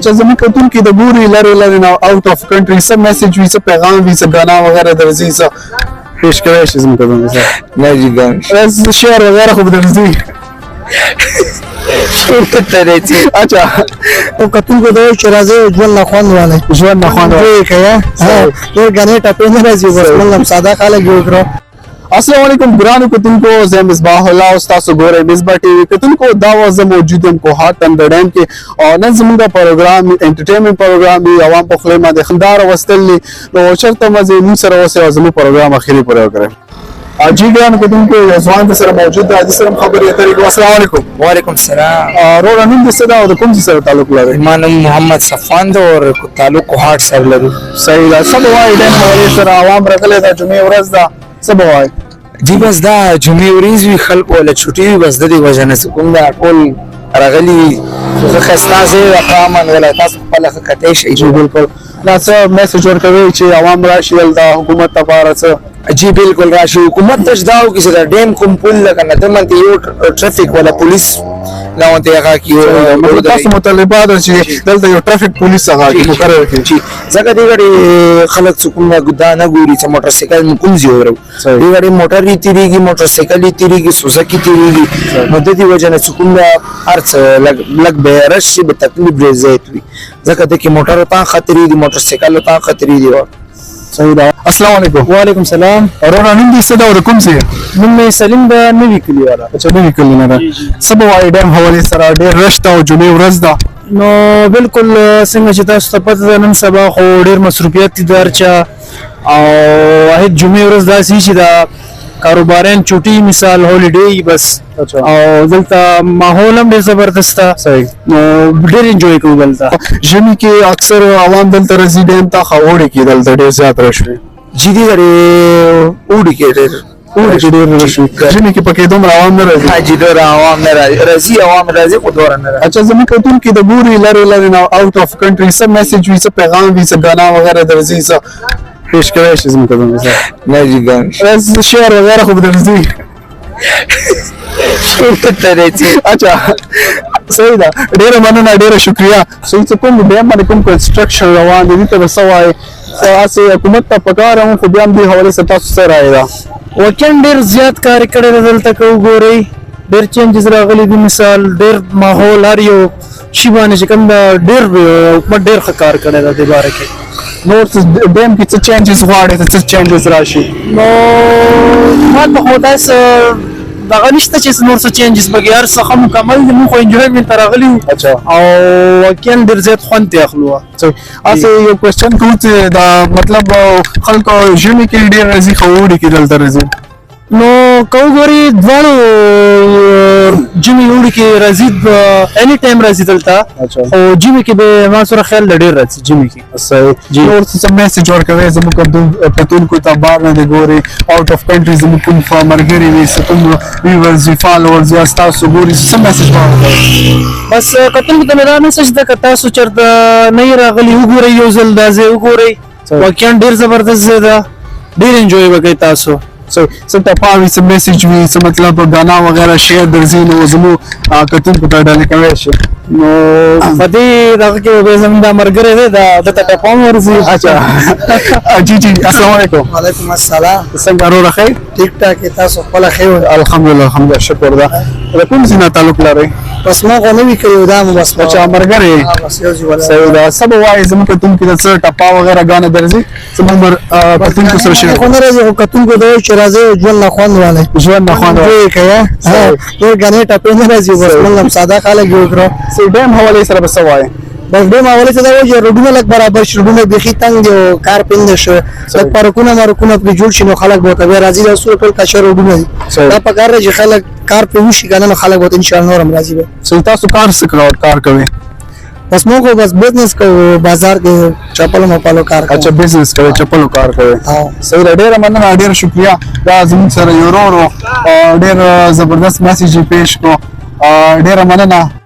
اچھا زموږ کتونکي د ګوري لرې لرې نه آوټ اف کنټري څه میسج وي څه پیغام وي څه غانا وغیرہ درځي څه پیش کوی شي زموږ کتونکي سره نه جی ګان شعر وغیرہ خو به درځي اچھا او کتونکو دا چې راځي ژوند نه خوند والی ژوند نه خوند والی کوي ډېر غني ټاپې نه راځي بس موږ ساده خلک جوړ کړو السلام علیکم ګرانو کتونکو زه مصباح الله او تاسو ګورئ مصباح ټي وي کتونکو دا وزه موجود یم په هارت اند ډیم کې او نن زموږ پروګرام انټرټینمنټ پروګرام دی عوام په خله باندې خندار وستل نو چرته مزه موږ سره اوسه زموږ پروګرام اخیری پوره کړم جی ګرانو کتونکو ځوان سره موجود دی سره خبرې اترې کوو السلام علیکم وعلیکم السلام روړ نن د صدا او د کوم سره تعلق لري ما نوم محمد صفوان دی او تعلق هارت سره لري صحیح ده سبا وای د حوالې سره عوام راغلي دا جمعې ورځ ده سبا وای جی بس دا جمعې ورځ وی خلک ولا چټي بس د دې وجه نه کوم دا ټول راغلي زه خسته زه اقامن ولا تاسو خپل خطه شي جی بالکل دا څه میسج ورکوي چې عوام راشي د حکومت لپاره څه جی بالکل راشي حکومت ته داو کې دا ډیم کوم پول لګنه ته مونږ یو ټریفیک ولا پولیس لا ونته هغه کې تاسو مطالبات چې دلته یو ټریفیک پولیس هغه مقرر کړي ځکه دې غړي خلک څوک ګدا نه ګوري چې موټر سایکل کوم زیورو دې غړي موټر تیریږي موټر سایکل تیریږي سوزکی تیریږي نو د دې وجه نه څوک هرڅ لګ به راشي به تکلیف زیات وي ځکه د کې موټر ته خطرې دي موټر سایکل ته خطرې دي صحیح ده السلام علیکم وعلیکم السلام رونا نن دې صدا او کوم څه نن مې سلیم د نوی کلی والا اچھا نوی کلی نه سبا وای ډیم حواله سره ډېر رشت او جمعې ورځ ده نو بالکل څنګه چې تاسو ته پته ده نن سبا خو ډېر مصروفیت دي درچا او واحد جمعې ورځ داسې چې دا کاروبارین چوټي مثال هولیډے بس او دلته ماحول هم ډېر زبردست صحیح نو ډېر انجوای کوو دلته ژمي کې اکثر عوام دلته راځي ډیم ته خاورې کې دلته ډېر زیات راشي جی دې غړي اوډي کې ډېر ژمي کې پکې دومره عوام نه راځي حاجی ډېر عوام نه راځي عوام راځي خو دور نه راځي اچھا زموږ کتونکي د ګوري لرې لرې نه آوټ اف کنټري څه میسج وي څه پیغام وي څه غانا وغیرہ درځي څه پیش کوی شي زموږ کتونکي سره نه جی ګان شعر وغیرہ خو به درځي اچھا صحیح ده ډیره مننه ډیره شکریا چې کوم ډیم باندې کوم کنسټرکشن روان دي ته وسوای تاسو حکومت ته پکار هم خو بیا هم دی حواله سره تاسو سره راځي وکین ډیر زیات کار کړی دلته کو ګوري ډیر چینجز راغلي دي مثال ډیر ماحول هر یو شی باندې چې کوم ډیر حکومت ډیر ښه کار کړی دی د باره کې نور ډیم کې څه چینجز غواړي څه چینجز راشي نو ما ته خو داسې دغه نشته چې نور څه چینجز بګي هر څه مکمل دي موږ خو انجوایمنټ ته راغلي اچھا او وکین ډیر زیات خوند ته اخلو اسه یو کوېسچن کوم چې دا مطلب خلکو ژمي کې ډیر راځي خوري کې دلته راځي نو کوګوري دوانو جمی وړي کې راځي اني ټایم راځي دلته او جمی کې به ما سره خیال ډېر راځي جمی کې صحیح نور څه میسج ورکوي زموږ کتونکو ته بار نه دی ګوري آوټ اف کنټري زموږ کوم فارمرګري وي کوم ویورز فالوورز یا تاسو ګوري څه میسج ورکوي بس کتونکو ته دا میسج ده که تاسو چرته نه راغلي وګورئ یو ځل دا ځای وګورئ واقعا ډېر زبردست ځای ده ډېر انجوای وکړئ تاسو څه تفاوض څه میسج وي څه مطلب غانا وغیرہ شیر درځي نو زمو کتونکو ته ډالې کوي شي نو په دې دغه کې به زموږ د مرګره ده د ټاپام ورزي اچھا جی جی السلام علیکم وعلیکم السلام څنګه رو راخی ټیک ټاک تاسو خپل خیر الحمدلله الحمدلله شکر ده کوم ځای تعلق لري بس ما غو نوی کړو دا بس اچھا مرګره صحیح ده سبا وای زموږ کتونکو ته څه ټاپا وغیرہ غانا درځي زموږ کتونکو سره شي خو نه راځي کتونکو دوی چې راځي ژوند نه خوند والی ژوند نه خوند والی کوي ډېر غني ټاپې نه راځي بس موږ ساده خلک جوړ کړو ډیم حواله سره بس وای بس ډیم حواله سره وایي روډونه لګ برابر شي روډونه بيخي تنگ دي او کار پیند شي د پارکونه مارکونه په جوړ شي نو خلک به کوي راځي د اصول ټول کاشر روډونه دي دا په کار چې خلک کار په وشي کنه نو خلک به ان شاء الله نورم راځي به سو تاسو کار سکراوټ کار کوي بس موږ بس بزنس کوو بازار کې چپلو مپالو کار کوو اچھا بزنس کوي چپلو کار کوي صحیح ډېر مننه ډېر شکریا دا زموږ سره یو ډېر زبردست میسج پیش کو ډېر مننه